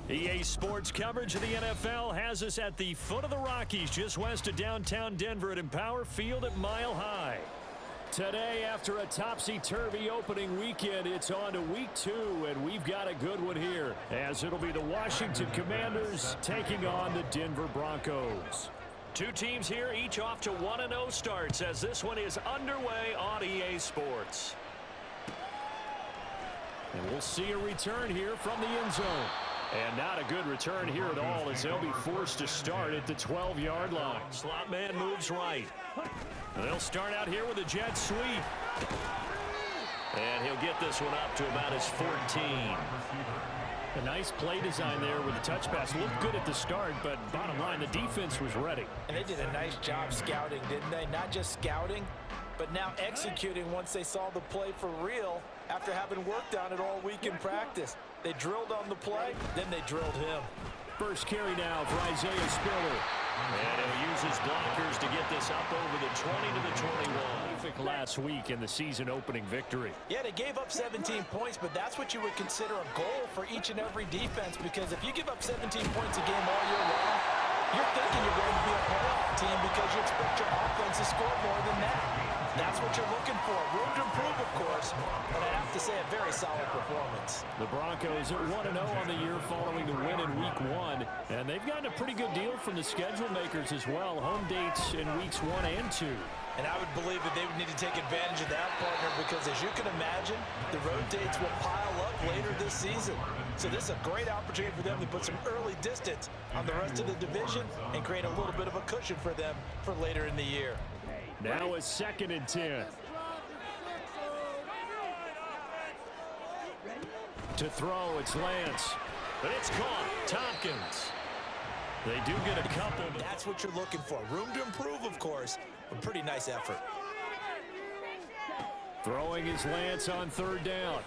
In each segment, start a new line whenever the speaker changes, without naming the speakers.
EA Sports coverage of the NFL has us at the foot of the Rockies, just west of downtown Denver at Empower Field at Mile High. Today, after a topsy-turvy opening weekend, it's on to week 2, and we've got a good one here, as it'll be the Washington Commanders taking on the Denver Broncos. Two teams here, each off to 1-0 starts, as this one is underway on EA Sports. And we'll see a return here from the end zone. And not a good return here at all, as they'll be forced to start at the 12-yard line. Slot man moves right. They'll start out here with a jet sweep. And he'll get this one up to about his 14. A nice play design there with the touch pass. Looked good at the start, but bottom line, the defense was ready.
And they did a nice job scouting, didn't they? Not just scouting, but now executing once they saw the play for real after having worked on it all week in practice. They drilled on the play, then they drilled him.
First carry now for Isaiah Spiller. And he'll use his blockers to get this up over the 20 to the 21. Perfect last week in the season-opening victory.
Yeah, they gave up 17 points, but that's what you would consider a goal for each and every defense, because if you give up 17 points a game all year long, you're thinking you're going to be a playoff team because you expect your offense to score more than that. That's what you're looking for. Room to improve, of course, but I have to say a very solid performance.
The Broncos are 1-0 on the year following the win in Week 1, and they've gotten a pretty good deal from the schedule makers as well. Home dates in Weeks 1 and 2.
And I would believe that they would need to take advantage of that, partner, because as you can imagine, the road dates will pile up later this season. So this is a great opportunity for them to put some early distance on the rest of the division and create a little bit of a cushion for them for later in the year.
Now a 2nd and 10. To throw, it's Lance. But it's caught. Tompkins. They do get a couple.
That's what you're looking for. Room to improve, of course. A pretty nice effort.
Throwing is Lance on 3rd down.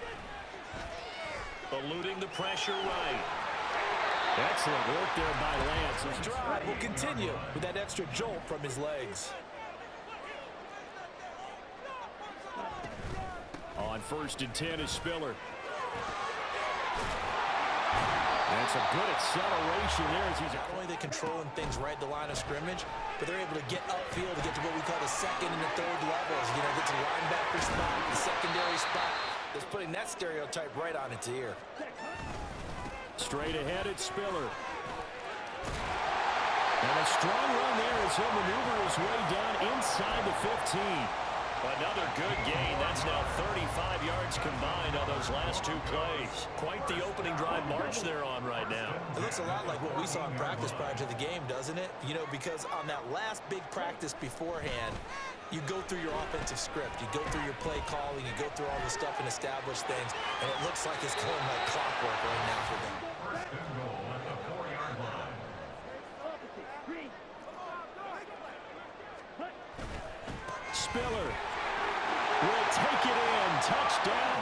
Eluding the pressure right. Excellent work there by Lance.
His drive will continue with that extra jolt from his legs.
On 1st and 10 is Spiller. That's a good acceleration there as he's
not only they controlling things right at the line of scrimmage, but they're able to get upfield to get to what we call the 2nd and the 3rd levels. You know, get to the linebacker spot, the secondary spot. That's putting that stereotype right on its ear.
Straight ahead, it's Spiller. And a strong run there as he'll maneuver his way down inside the 15. Another good gain. That's now 35 yards combined on those last 2 plays. Quite the opening drive march they're on right now.
It looks a lot like what we saw in practice prior to the game, doesn't it? You know, because on that last big practice beforehand, you go through your offensive script. You go through your play calling. You go through all the stuff and establish things. And it looks like it's going like clockwork right now for them.
Spiller will take it in. Touchdown.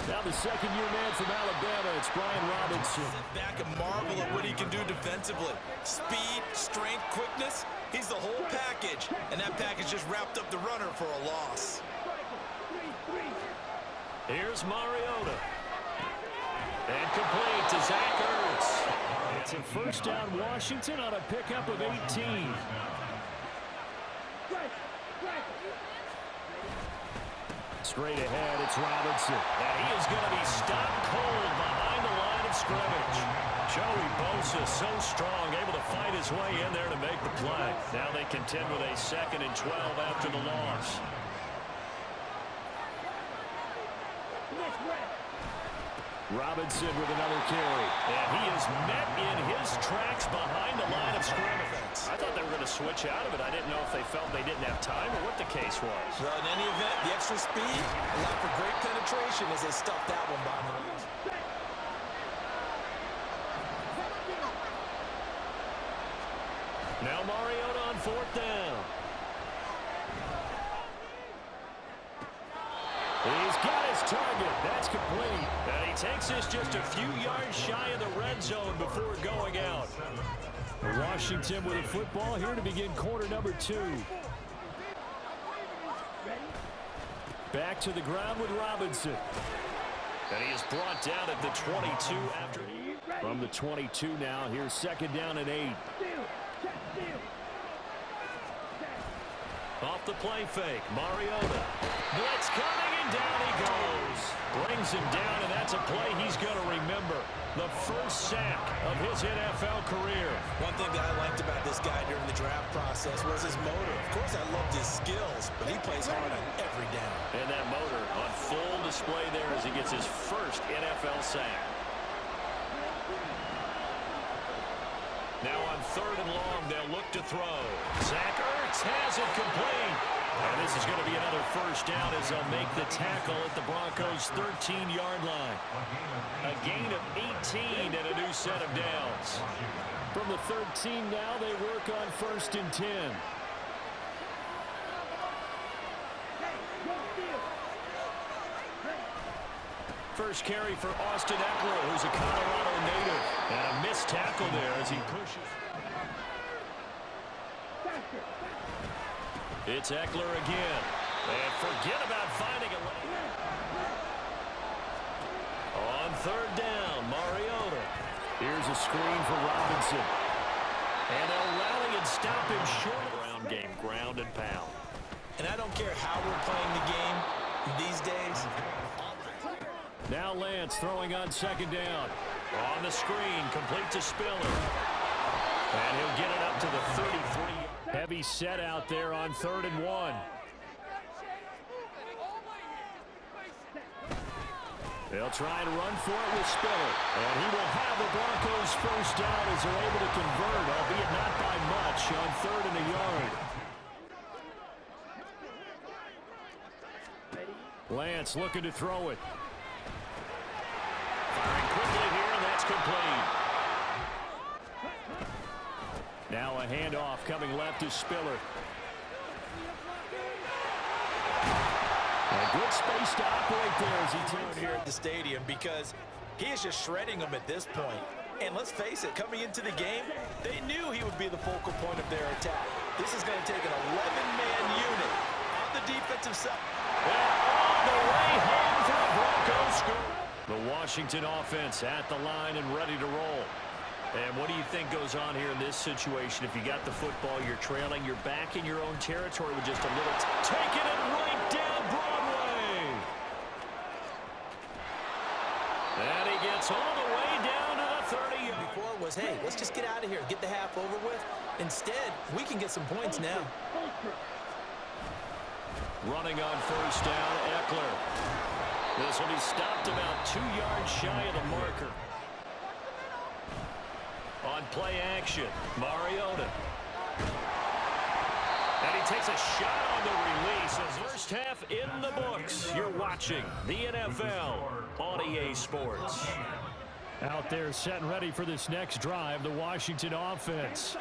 Now the second-year man from Alabama, it's Brian Robinson.
Sit back and marvel at what he can do defensively. Speed, strength, quickness. He's the whole package. And that package just wrapped up the runner for a loss.
Here's Mariota. And complete to Zach Ertz. It's a 1st down Washington on a pickup of 18. Straight ahead, it's Robinson. And he is going to be stopped cold behind the line of scrimmage. Joey Bosa, so strong, able to fight his way in there to make the play. Now they contend with a 2nd and 12 after the loss. Robinson with another carry. And he is met in his tracks behind the line of scrimmage. I thought they were going to switch out of it. I didn't know if they felt they didn't have time or what the case was.
Well, in any event, the extra speed allowed for great penetration as they stuffed that one behind the line.
Now Mariota on 4th down. He's got his target. That's complete. And he takes this just a few yards shy of the red zone before going out. Washington with a football here to begin quarter number 2. Back to the ground with Robinson. And he is brought down at the 22 after. From the 22 now, here's second down and 8. Off the play fake, Mariota. Blitz coming, and down he goes. Brings him down, and that's a play he's going to remember. The first sack of his NFL career.
One thing that I liked about this guy during the draft process was his motor. Of course, I loved his skills, but he plays hard on every down.
And that motor on full display there as he gets his first NFL sack. Now on third and long, they'll look to throw. Zach Ertz has it complete. And this is going to be another first down as they'll make the tackle at the Broncos' 13-yard line. A gain of 18 and a new set of downs. From the 13 now, they work on first and 10. First carry for Austin Eckler, who's a Colorado native. And a missed tackle there as he pushes. It's Eckler again. And forget about finding a lane. On third down, Mariota. Here's a screen for Robinson. And they'll rally and stop him short. Ground game, ground and pound.
And I don't care how we're playing the game these days.
Now Lance throwing on second down. On the screen, complete to Spiller. And he'll get it up to the 33. Heavy set out there on third and 1. They'll try and run for it with Spiller. And he will have the Broncos first down as they're able to convert, albeit not by much, on third and a yard. Lance looking to throw it. Firing quickly here, and that's complete. Now a handoff coming left to Spiller. A good space to operate there as he turns
here at the stadium because he is just shredding them at this point. And let's face it, coming into the game, they knew he would be the focal point of their attack. This is going to take an 11-man unit on the defensive side.
And all the way home for the Broncos score. The Washington offense at the line and ready to roll. And what do you think goes on here in this situation? If you got the football, you're trailing, you're back in your own territory with just a little taking it right down Broadway. And he gets all the way down to the 30.
Before it was, hey, let's just get out of here, get the half over with. Instead, we can get some points now.
Running on first down, Eckler. This will be stopped about 2 yards shy of the marker. On play action, Mariota. And he takes a shot on the release. As first half in the books. You're watching the NFL on EA Sports. Out there set and ready for this next drive, the Washington offense.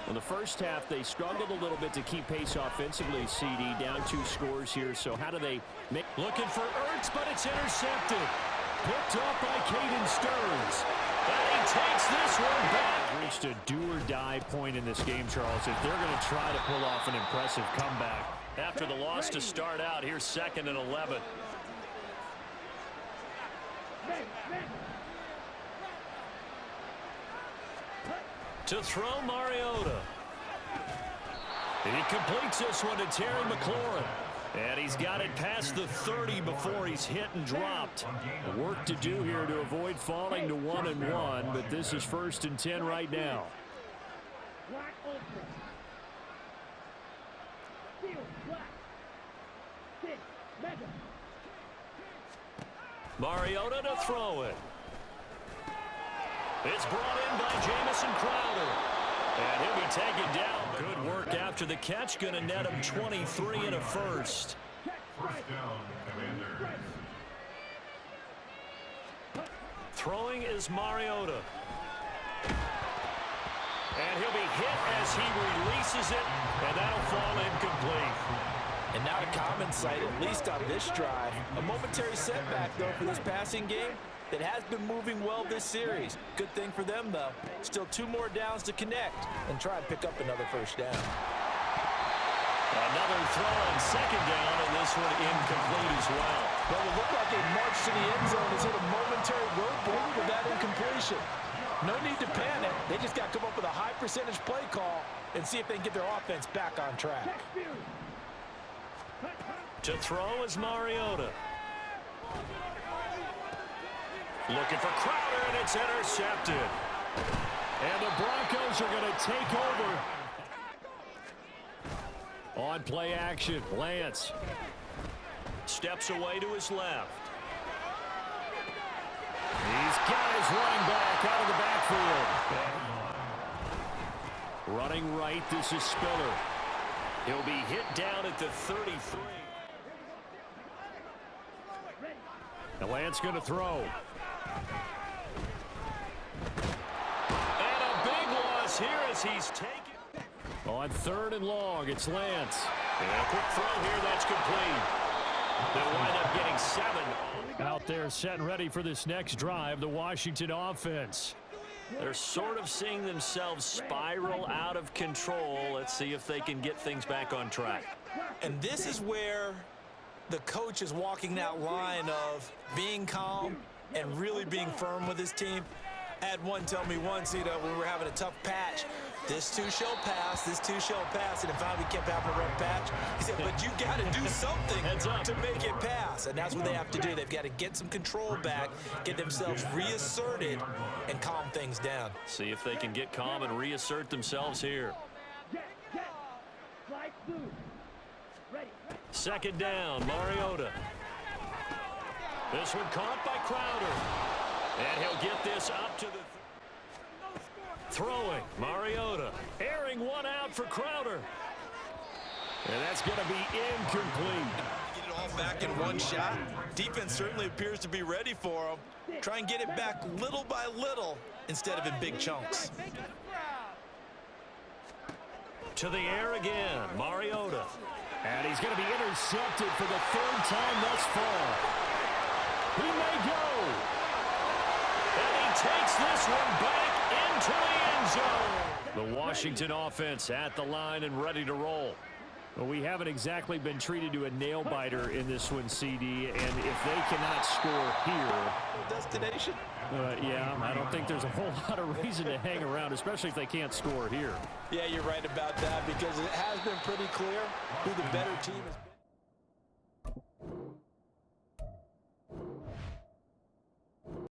In the first half, they struggled a little bit to keep pace offensively, CD. Down 2 scores here, so how do they make... Looking for Ertz, but it's intercepted. Picked up by Caden Stearns. And he takes this one back. Reached a do-or-die point in this game, Charles. If they're going to try to pull off an impressive comeback. After the loss to start out, here's second and 11. To throw Mariota. He completes this one to Terry McLaurin. And he's got it past the 30 before he's hit and dropped. Work to do here to avoid falling to 1-1, but this is first and 10 right now. Mariota to throw it. It's brought in by Jamison Crowder. And he'll be taken down. Good work after the catch. Going to net him 23 and a first.
First down, Commanders.
Throwing is Mariota. And he'll be hit as he releases it. And that'll fall incomplete.
And not a common sight, at least on this drive. A momentary setback, though, for this passing game that has been moving well this series. Good thing for them, though. Still 2 more downs to connect and try and pick up another first down.
Another throw on second down, and this one incomplete as well.
Well, it looked like a march to the end zone has hit a momentary roadblock with that incompletion. No need to panic. They just got to come up with a high percentage play call and see if they can get their offense back on track.
To throw is Mariota. Looking for Crowder, and it's intercepted. And the Broncos are going to take over. On play action, Lance steps away to his left. These guys running back out of the backfield. Running right, this is Spiller. He'll be hit down at the 33. The Lance going to throw. And a big loss here as he's taken. On third and long, it's Lance. And a quick throw here, that's complete. They'll wind up getting 7. Out there setting ready for this next drive, the Washington offense. They're sort of seeing themselves spiral out of control. Let's see if they can get things back on track.
And this is where the coach is walking that line of being calm and really being firm with his team. I had one tell me once, when we were having a tough patch, this too shall pass, this too shall pass, and if we kept having a rough patch, he said, but you got to do something to make it pass, and that's what they have to do. They've got to get some control back, get themselves reasserted, and calm things down.
See if they can get calm and reassert themselves here. Second down, Mariota. This one caught by Crowder. And he'll get this up to the... Throwing, Mariota. Airing one out for Crowder. And that's going to be incomplete.
Get it all back in one shot. Defense certainly appears to be ready for him. Try and get it back little by little instead of in big chunks.
To the air again, Mariota. And he's going to be intercepted for the third time thus far. He may go. And he takes this one back into the end zone. The Washington offense at the line and ready to roll. Well, we haven't exactly been treated to a nail-biter in this one, CD, and if they cannot score here...
Destination?
Yeah, I don't think there's a whole lot of reason to hang around, especially if they can't score here.
Yeah, you're right about that, because it has been pretty clear who the better team is.